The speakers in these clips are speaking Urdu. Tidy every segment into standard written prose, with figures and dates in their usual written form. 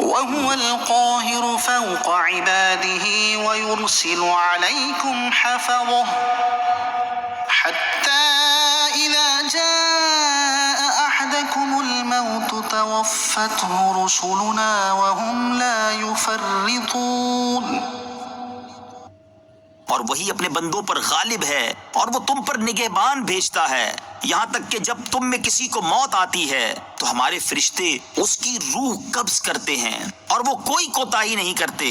وهو القاهر فوق عباده ويرسل عليكم حفظه حتى إذا جاء أحدكم الموت توفته رسلنا وهم لا يفرطون۔ اور وہی اپنے بندوں پر غالب ہے اور وہ تم پر نگہبان بھیجتا ہے یہاں تک کہ جب تم میں کسی کو موت آتی ہے تو ہمارے فرشتے اس کی روح قبض کرتے ہیں اور وہ کوئی کوتاہی نہیں کرتے۔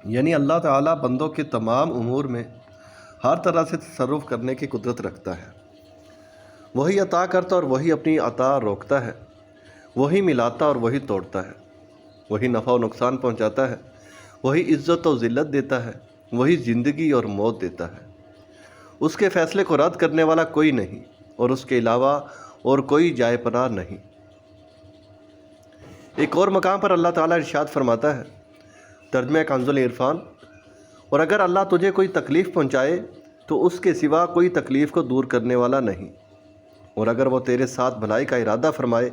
یعنی اللہ تعالیٰ بندوں کے تمام امور میں ہر طرح سے تصرف کرنے کی قدرت رکھتا ہے۔ وہی عطا کرتا اور وہی اپنی عطا روکتا ہے، وہی ملاتا اور وہی توڑتا ہے، وہی نفع و نقصان پہنچاتا ہے، وہی عزت و ذلت دیتا ہے، وہی زندگی اور موت دیتا ہے۔ اس کے فیصلے کو رد کرنے والا کوئی نہیں اور اس کے علاوہ اور کوئی جائے پناہ نہیں۔ ایک اور مقام پر اللہ تعالیٰ ارشاد فرماتا ہے، ترجمہ کنز العرفان، اور اگر اللہ تجھے کوئی تکلیف پہنچائے تو اس کے سوا کوئی تکلیف کو دور کرنے والا نہیں، اور اگر وہ تیرے ساتھ بھلائی کا ارادہ فرمائے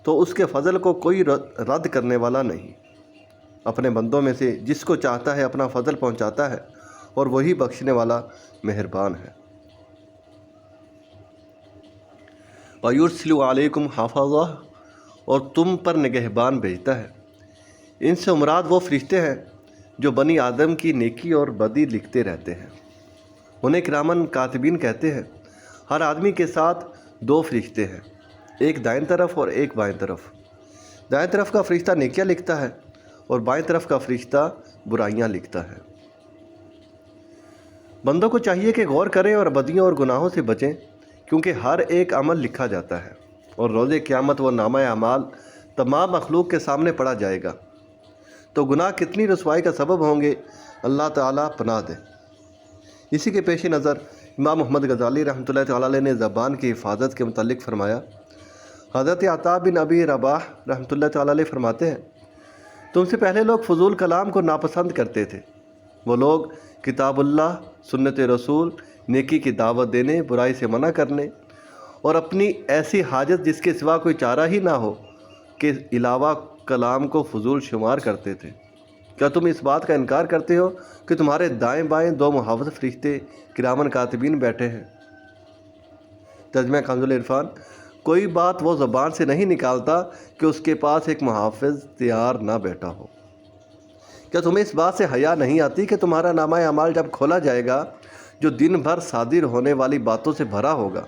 تو اس کے فضل کو کوئی رد کرنے والا نہیں۔ اپنے بندوں میں سے جس کو چاہتا ہے اپنا فضل پہنچاتا ہے اور وہی بخشنے والا مہربان ہے۔ وَيُرْسِلُ عَلَيْكُمْ حَفَظَةً، اور تم پر نگہبان بھیجتا ہے۔ ان سے مراد وہ فرشتے ہیں جو بنی آدم کی نیکی اور بدی لکھتے رہتے ہیں۔ انہیں کرامن کاتبین کہتے ہیں۔ ہر آدمی کے ساتھ دو فرشتے ہیں، ایک دائیں طرف اور ایک بائیں طرف۔ دائیں طرف کا فرشتہ نیکیاں لکھتا ہے اور بائیں طرف کا فرشتہ برائیاں لکھتا ہے۔ بندوں کو چاہیے کہ غور کریں اور بدیوں اور گناہوں سے بچیں، کیونکہ ہر ایک عمل لکھا جاتا ہے اور روز قیامت وہ نامہ اعمال تمام مخلوق کے سامنے پڑا جائے گا۔ تو گناہ کتنی رسوائی کا سبب ہوں گے، اللہ تعالیٰ پناہ دے۔ اسی کے پیش نظر امام محمد غزالی رحمۃ اللہ تعالیٰ علیہ نے زبان کی حفاظت کے متعلق فرمایا۔ حضرت عطا بن ابی رباح رحمۃ اللہ تعالیٰ علیہ فرماتے ہیں، تم سے پہلے لوگ فضول کلام کو ناپسند کرتے تھے۔ وہ لوگ کتاب اللہ، سنت رسول، نیکی کی دعوت دینے، برائی سے منع کرنے اور اپنی ایسی حاجت جس کے سوا کوئی چارہ ہی نہ ہو کے علاوہ کلام کو فضول شمار کرتے تھے۔ کیا تم اس بات کا انکار کرتے ہو کہ تمہارے دائیں بائیں دو محافظ فرشتے کرامن کاتبین بیٹھے ہیں؟ ترجمہ کنز العرفان، کوئی بات وہ زبان سے نہیں نکالتا کہ اس کے پاس ایک محافظ تیار نہ بیٹھا ہو۔ کیا تمہیں اس بات سے حیا نہیں آتی کہ تمہارا نامہ اعمال جب کھولا جائے گا جو دن بھر صادر ہونے والی باتوں سے بھرا ہوگا،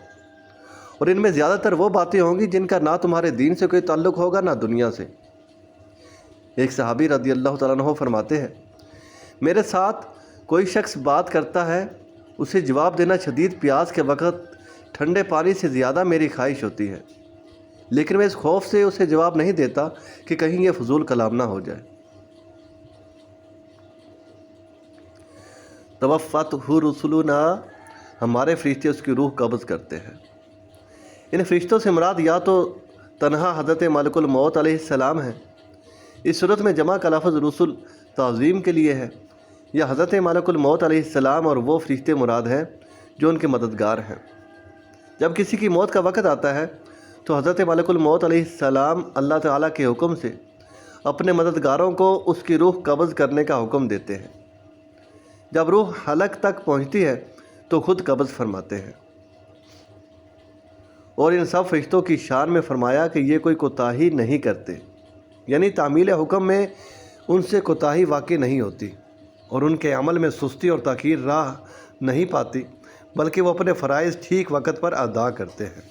اور ان میں زیادہ تر وہ باتیں ہوں گی جن کا نہ تمہارے دین سے کوئی تعلق ہوگا نہ دنیا سے۔ ایک صحابی رضی اللہ تعالیٰ عنہ فرماتے ہیں، میرے ساتھ کوئی شخص بات کرتا ہے، اسے جواب دینا شدید پیاس کے وقت ٹھنڈے پانی سے زیادہ میری خواہش ہوتی ہے، لیکن میں اس خوف سے اسے جواب نہیں دیتا کہ کہیں یہ فضول کلام نہ ہو جائے۔ توفتہ رسلنا، ہمارے فرشتے اس کی روح قبض کرتے ہیں۔ ان فرشتوں سے مراد یا تو تنہا حضرت ملک الموت علیہ السلام ہے، اس صورت میں جمع کا لفظ رسل تعظیم کے لیے ہے، یا حضرت ملک الموت علیہ السلام اور وہ فرشتے مراد ہیں جو ان کے مددگار ہیں۔ جب کسی کی موت کا وقت آتا ہے تو حضرت ملک الموت علیہ السلام اللہ تعالیٰ کے حکم سے اپنے مددگاروں کو اس کی روح قبض کرنے کا حکم دیتے ہیں۔ جب روح حلق تک پہنچتی ہے تو خود قبض فرماتے ہیں۔ اور ان سب فرشتوں کی شان میں فرمایا کہ یہ کوئی کوتاہی نہیں کرتے، یعنی تعمیل حکم میں ان سے کوتاہی واقع نہیں ہوتی اور ان کے عمل میں سستی اور تاخیر راہ نہیں پاتی، بلکہ وہ اپنے فرائض ٹھیک وقت پر ادا کرتے ہیں۔